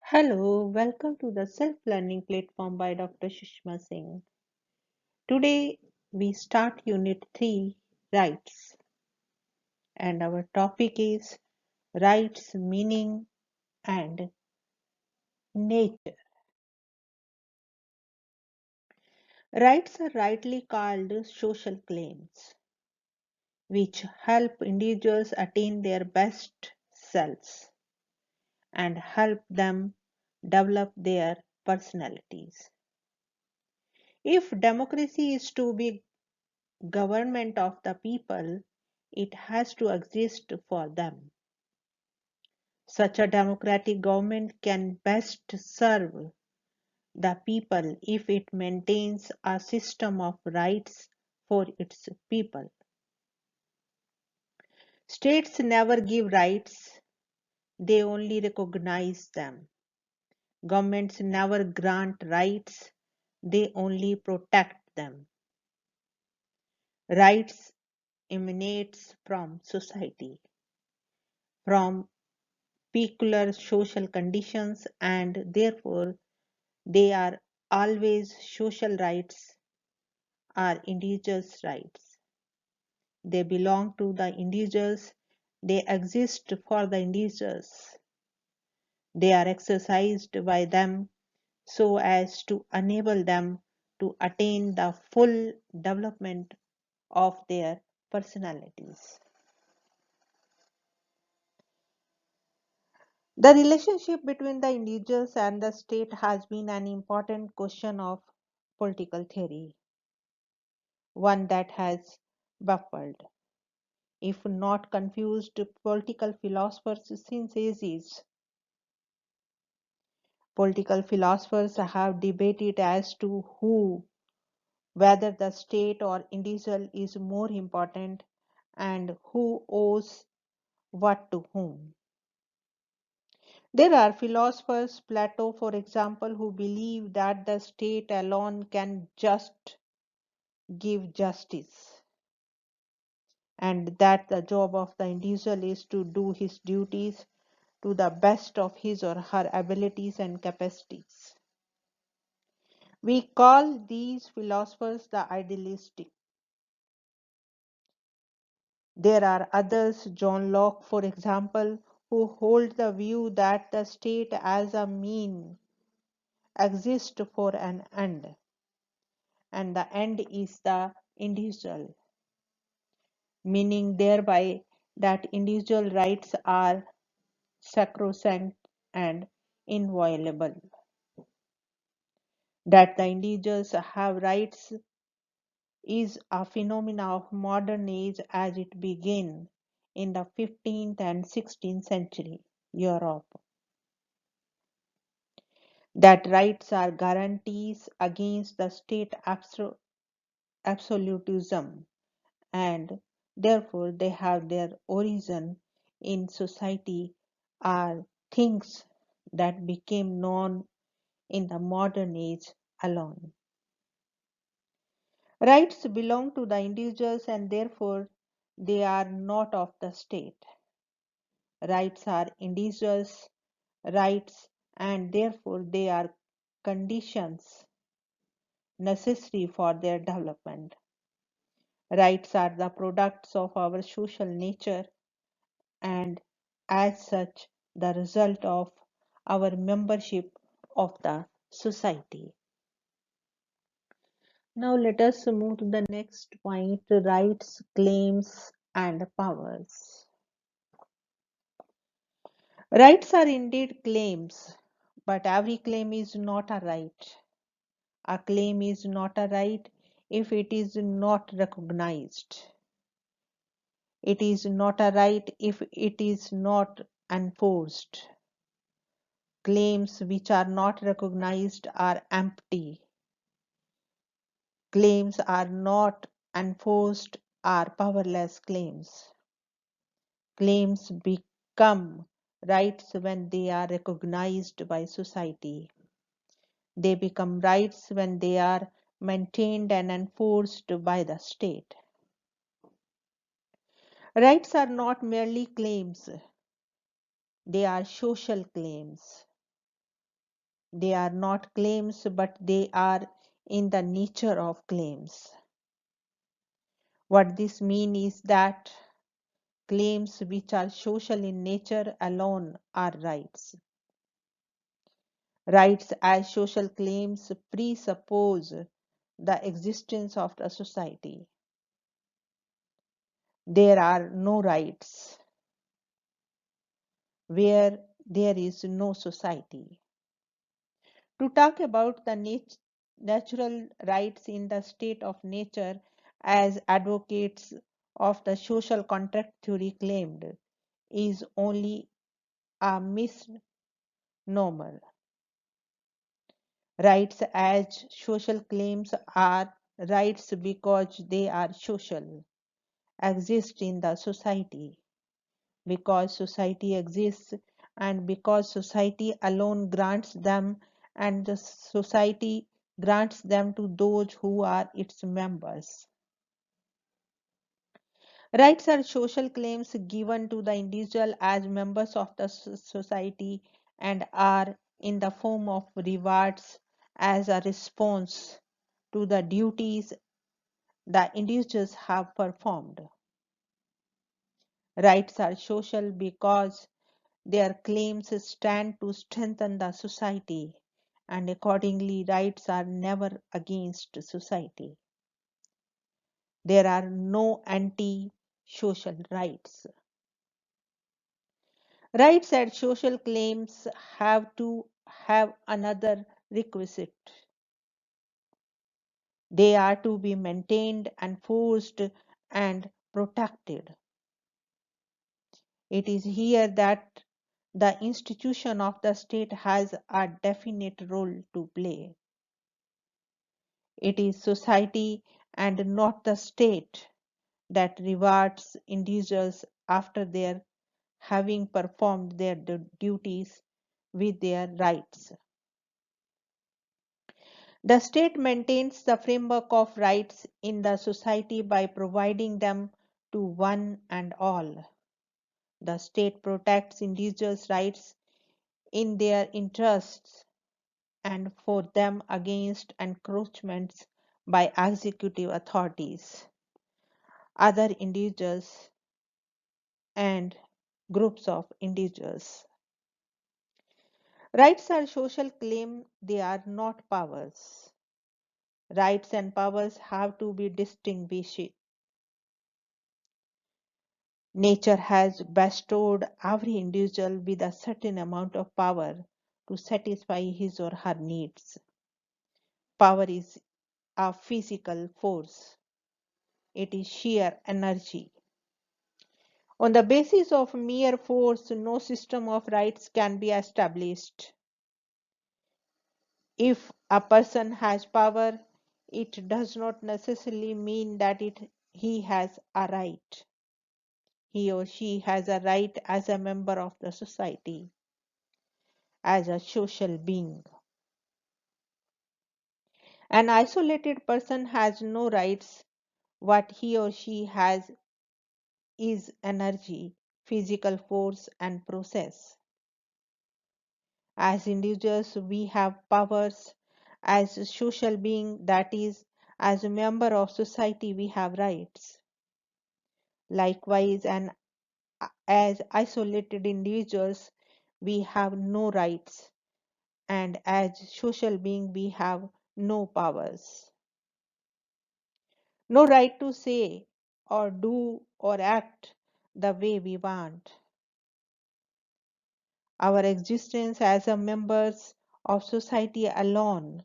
Hello, welcome to the self-learning platform by Dr. Sushma Singh. Today we start Unit 3, Rights, and our topic is Rights, Meaning and Nature. Rights are rightly called social claims, which help individuals attain their best selves and help them develop their personalities. If democracy is to be government of the people, it has to exist for them. Such a democratic government can best serve the people if it maintains a system of rights for its people. States never give rights, they only recognize them. Governments never grant rights, they only protect them. Rights emanates from society, from peculiar social conditions, and therefore they are always social rights are individuals' rights. They belong to the individuals, they exist for the individuals. They are exercised by them so as to enable them to attain the full development of their personalities. The relationship between the individuals and the state has been an important question of political theory, one that has baffled, if not confused, political philosophers since ages. Political philosophers have debated as to whether the state or individual is more important and who owes what to whom. There are philosophers, Plato for example, who believe that the state alone can just give justice and that the job of the individual is to do his duties to the best of his or her abilities and capacities. We call these philosophers the idealistic. There are others, John Locke for example, who hold the view that the state as a mean exists for an end, and the end is the individual, meaning thereby that individual rights are sacrosanct and inviolable, that the individuals have rights is a phenomenon of modern age as it began in the 15th and 16th century Europe, that rights are guarantees against the state absolutism and therefore they have their origin in society, are things that became known in the modern age alone. Rights belong to the individuals and therefore they are not of the state. Rights are individuals' rights and therefore they are conditions necessary for their development. Rights are the products of our social nature and as such the result of our membership of the society. Now let us move to the next point, rights, claims and powers. Rights are indeed claims, but every claim is not a right. A claim is not a right if it is not recognized. It is not a right if it is not enforced. Claims which are not recognized are empty. Claims are not enforced are powerless claims. Claims become rights when they are recognized by society. They become rights when they are maintained and enforced by the state. Rights are not merely claims, they are social claims. They are not claims, but they are in the nature of claims. What this means is that claims which are social in nature alone are rights. Rights as social claims presuppose the existence of the society. There are no rights where there is no society. To talk about the natural rights in the state of nature, as advocates of the social contract theory claimed, is only a misnomer. Rights as social claims are rights because they are social, exist in the society, because society exists, and because society alone grants them, and the society grants them to those who are its members. Rights are social claims given to the individual as members of the society and are in the form of rewards as a response to the duties the individuals have performed. Rights are social because their claims stand to strengthen the society, and accordingly, rights are never against society. There are no anti social rights. Rights and social claims have to have another requisite. They are to be maintained, enforced, and protected. It is here that the institution of the state has a definite role to play. It is society and not the state that rewards individuals after their having performed their duties with their rights. The state maintains the framework of rights in the society by providing them to one and all. The state protects individuals' rights in their interests and for them against encroachments by executive authorities, other individuals, and groups of individuals. Rights are social claims, they are not powers. Rights and powers have to be distinguished. Nature has bestowed every individual with a certain amount of power to satisfy his or her needs. Power is a physical force, it is sheer energy. On the basis of mere force, no system of rights can be established. If a person has power, it does not necessarily mean that he has a right. He or she has a right as a member of the society, as a social being. An isolated person has no rights. What he or she has is energy, physical force, and process. As individuals, we have powers. As a social being, that is, as a member of society, we have rights. Likewise, and as isolated individuals, we have no rights, and as social being, we have no powers. No right to say or do or act the way we want. Our existence as a members of society alone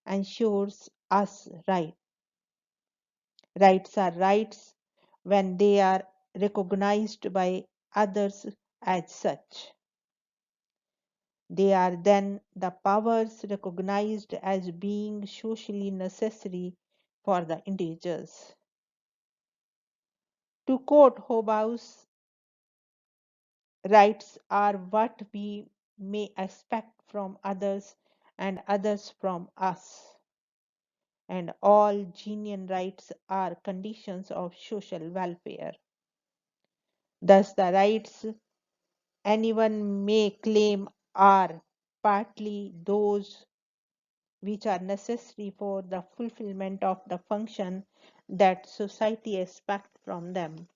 ensures us right. Rights are rights when they are recognized by others as such. They are then the powers recognized as being socially necessary for the individuals. To quote Hobbes, rights are what we may expect from others and others from us, and all genuine rights are conditions of social welfare. Thus, the rights anyone may claim are partly those which are necessary for the fulfillment of the function that society expects from them.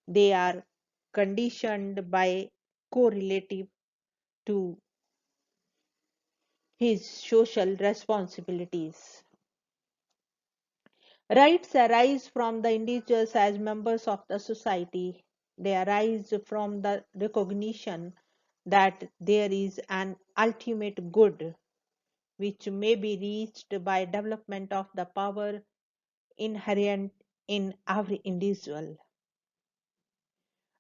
They are conditioned by correlative to his social responsibilities. Rights arise from the individuals as members of the society. They arise from the recognition that there is an ultimate good which may be reached by development of the power inherent in every individual.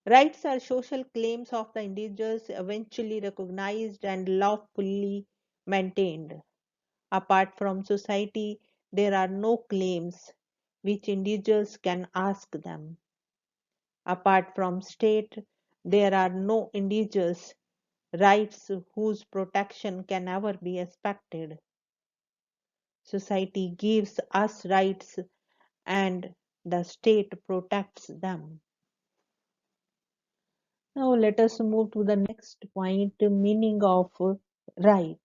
Rights are social claims of the individuals eventually recognized and lawfully maintained. Apart from society, there are no claims which individuals can ask them. Apart from state, there are no individuals' rights whose protection can ever be expected. Society gives us rights and the state protects them. Now let us move to the next point, meaning of right.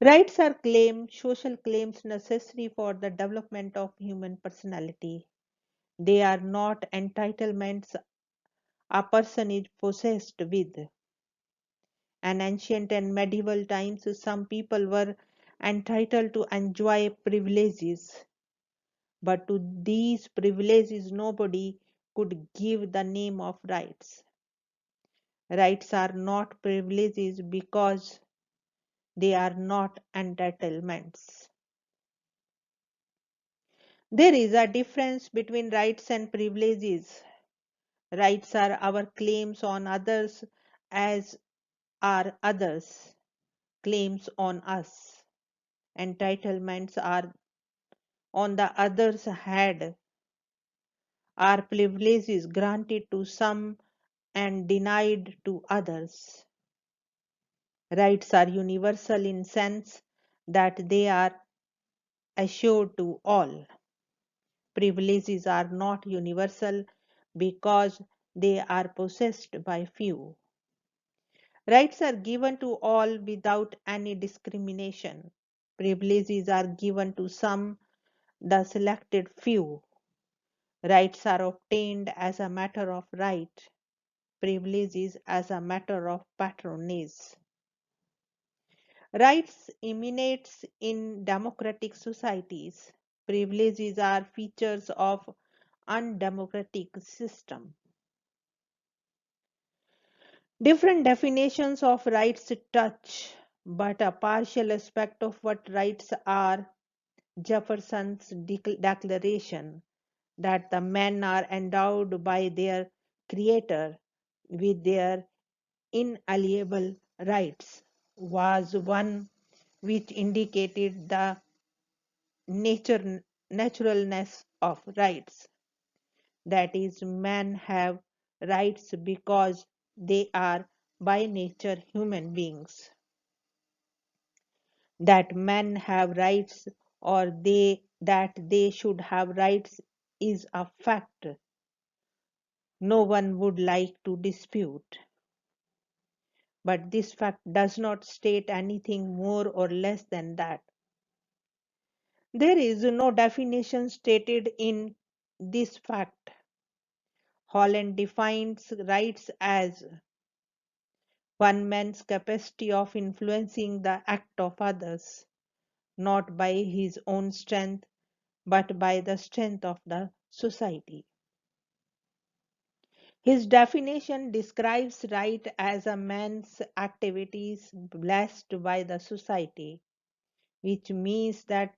Rights are claims, social claims necessary for the development of human personality. They are not entitlements a person is possessed with. In ancient and medieval times, some people were entitled to enjoy privileges, but to these privileges nobody could give the name of rights. Rights are not privileges because they are not entitlements. There is a difference between rights and privileges. Rights are our claims on others as are others' claims on us. Entitlements are, on the other's hand, are privileges granted to some and denied to others. Rights are universal in sense that they are assured to all. Privileges are not universal because they are possessed by few. Rights are given to all without any discrimination. Privileges are given to some, the selected few. Rights are obtained as a matter of right, privileges as a matter of patronage. Rights emanates in democratic societies. Privileges are features of undemocratic system. Different definitions of rights touch but a partial aspect of what rights are. Jefferson's declaration that the men are endowed by their creator with their inalienable rights was one which indicated the naturalness of rights. That is, men have rights because they are by nature human beings. That men have rights or they should have rights is a fact no one would like to dispute. But this fact does not state anything more or less than that. There is no definition stated in this fact. Holland defines rights as one man's capacity of influencing the act of others, not by his own strength, but by the strength of the society. His definition describes right as a man's activities blessed by the society, which means that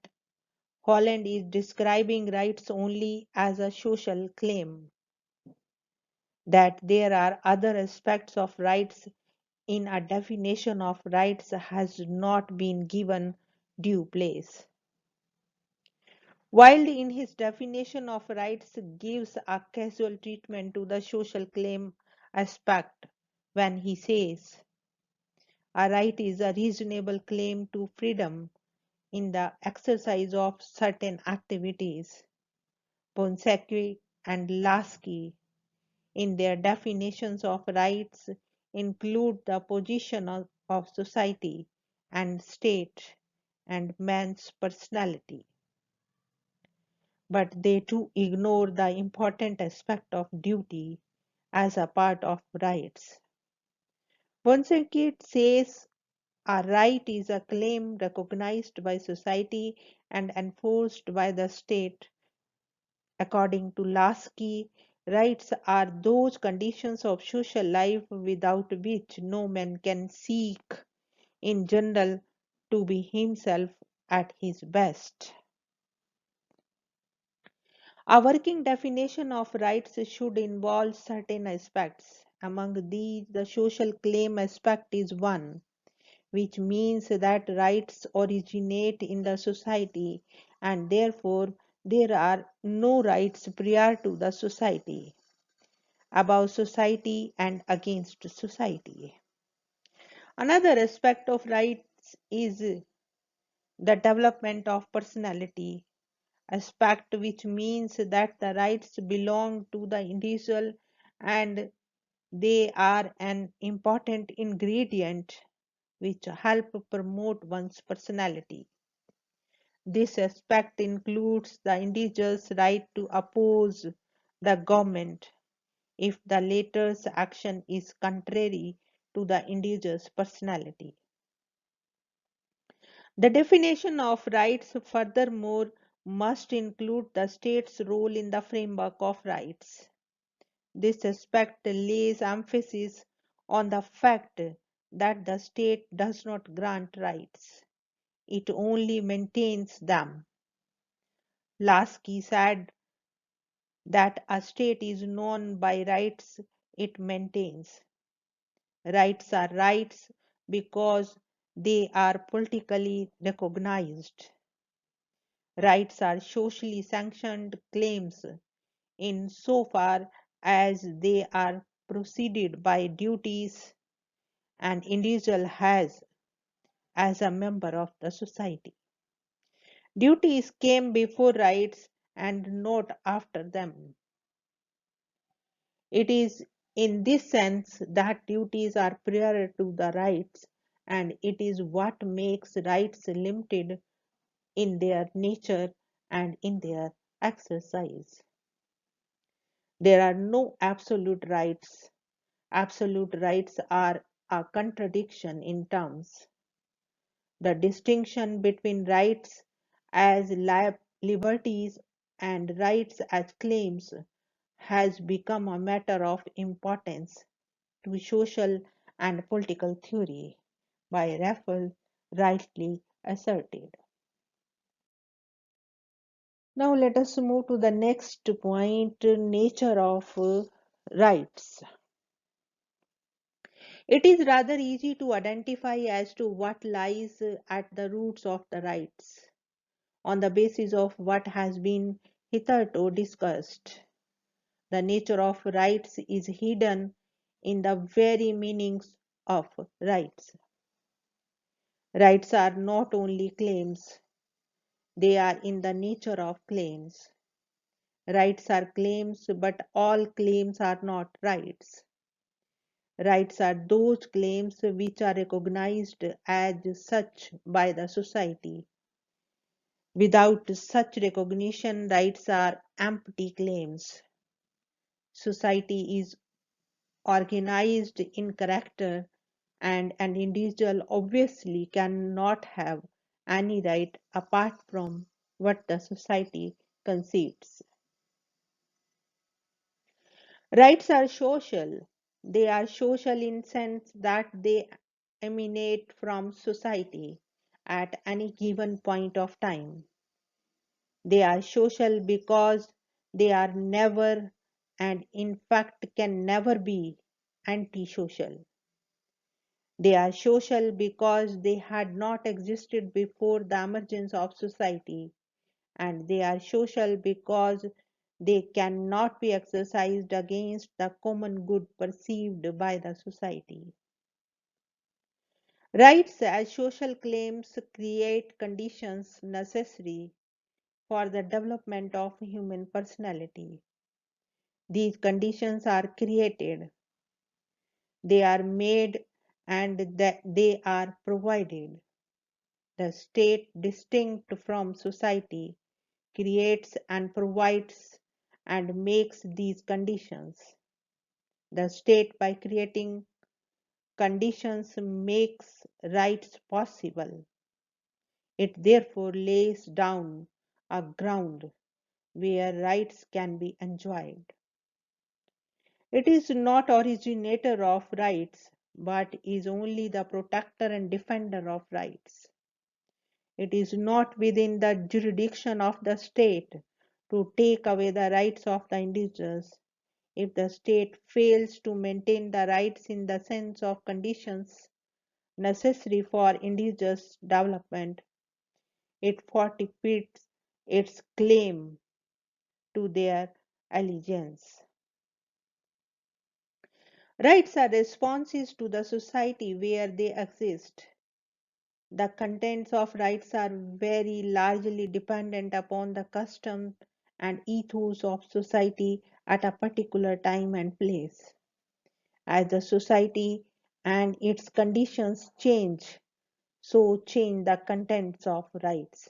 Holland is describing rights only as a social claim, that there are other aspects of rights in a definition of rights has not been given due place. While in his definition of rights gives a casual treatment to the social claim aspect when he says a right is a reasonable claim to freedom in the exercise of certain activities. Ponseki and Lasky in their definitions of rights include the position of society and state and man's personality, but they too ignore the important aspect of duty as a part of rights. Vonsenkit says a right is a claim recognized by society and enforced by the state. According to Lasky, rights are those conditions of social life without which no man can seek, in general, to be himself at his best. A working definition of rights should involve certain aspects. Among these, the social claim aspect is one, which means that rights originate in the society and therefore there are no rights prior to the society, above society and against society. Another aspect of rights is the development of personality aspect, which means that the rights belong to the individual and they are an important ingredient which help promote one's personality. This aspect includes the individual's right to oppose the government if the latter's action is contrary to the individual's personality. The definition of rights, furthermore, must include the state's role in the framework of rights. This aspect lays emphasis on the fact that the state does not grant rights, it only maintains them. Lasky said that a state is known by rights it maintains. Rights are rights because they are politically recognized. Rights are socially sanctioned claims in so far as they are preceded by duties an individual has as a member of the society. Duties came before rights and not after them. It is in this sense that duties are prior to the rights, and it is what makes rights limited in their nature and in their exercise. There are no absolute rights. Absolute rights are a contradiction in terms. The distinction between rights as liberties and rights as claims has become a matter of importance to social and political theory, by Raffles rightly asserted. Now let us move to the next point, nature of rights. It is rather easy to identify as to what lies at the roots of the rights on the basis of what has been hitherto discussed. The nature of rights is hidden in the very meanings of rights. Rights are not only claims, they are in the nature of claims. Rights are claims, but all claims are not rights. Rights are those claims which are recognized as such by the society. Without such recognition, rights are empty claims. Society is organized in character, and an individual obviously cannot have any right apart from what the society concedes. Rights are social. They are social in sense that they emanate from society at any given point of time. They are social because they are never and in fact can never be antisocial. They are social because they had not existed before the emergence of society, and they are social because they cannot be exercised against the common good perceived by the society. Rights as social claims create conditions necessary for the development of human personality. These conditions are created, they are made, and that they are provided. The state, distinct from society, creates and provides and makes these conditions. The state, by creating conditions, makes rights possible. It therefore lays down a ground where rights can be enjoyed. It is not originator of rights, but is only the protector and defender of rights. It is not within the jurisdiction of the state to take away the rights of the individuals. If the state fails to maintain the rights in the sense of conditions necessary for individuals' development, it forfeits its claim to their allegiance. Rights are responses to the society where they exist. The contents of rights are very largely dependent upon the custom and ethos of society at a particular time and place. As the society and its conditions change, so change the contents of rights.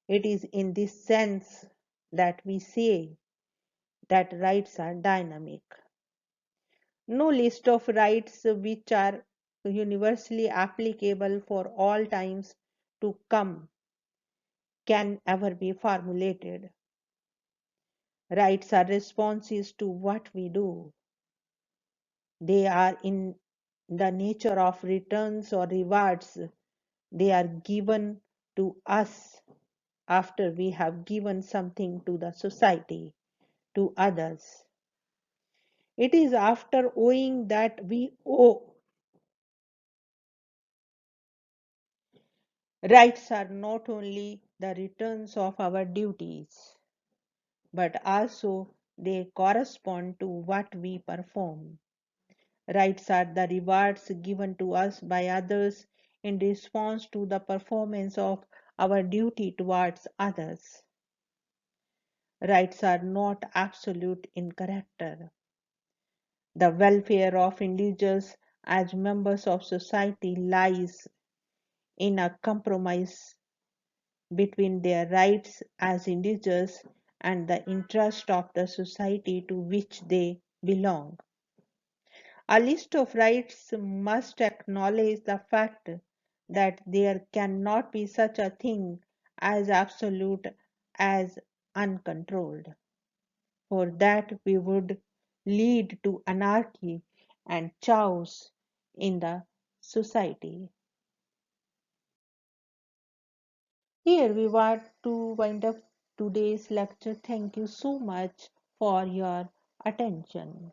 It is in this sense that we say that rights are dynamic. No list of rights which are universally applicable for all times to come can ever be formulated. Rights are responses to what we do. They are in the nature of returns or rewards. They are given to us after we have given something to the society, to others. It is after owing that we owe. Rights are not only the returns of our duties, but also they correspond to what we perform. Rights are the rewards given to us by others in response to the performance of our duty towards others. Rights are not absolute in character. The welfare of individuals as members of society lies in a compromise between their rights as individuals and the interest of the society to which they belong. A list of rights must acknowledge the fact that there cannot be such a thing as absolute as uncontrolled. For that we would lead to anarchy and chaos in the society. Here we want to wind up today's lecture. Thank you so much for your attention.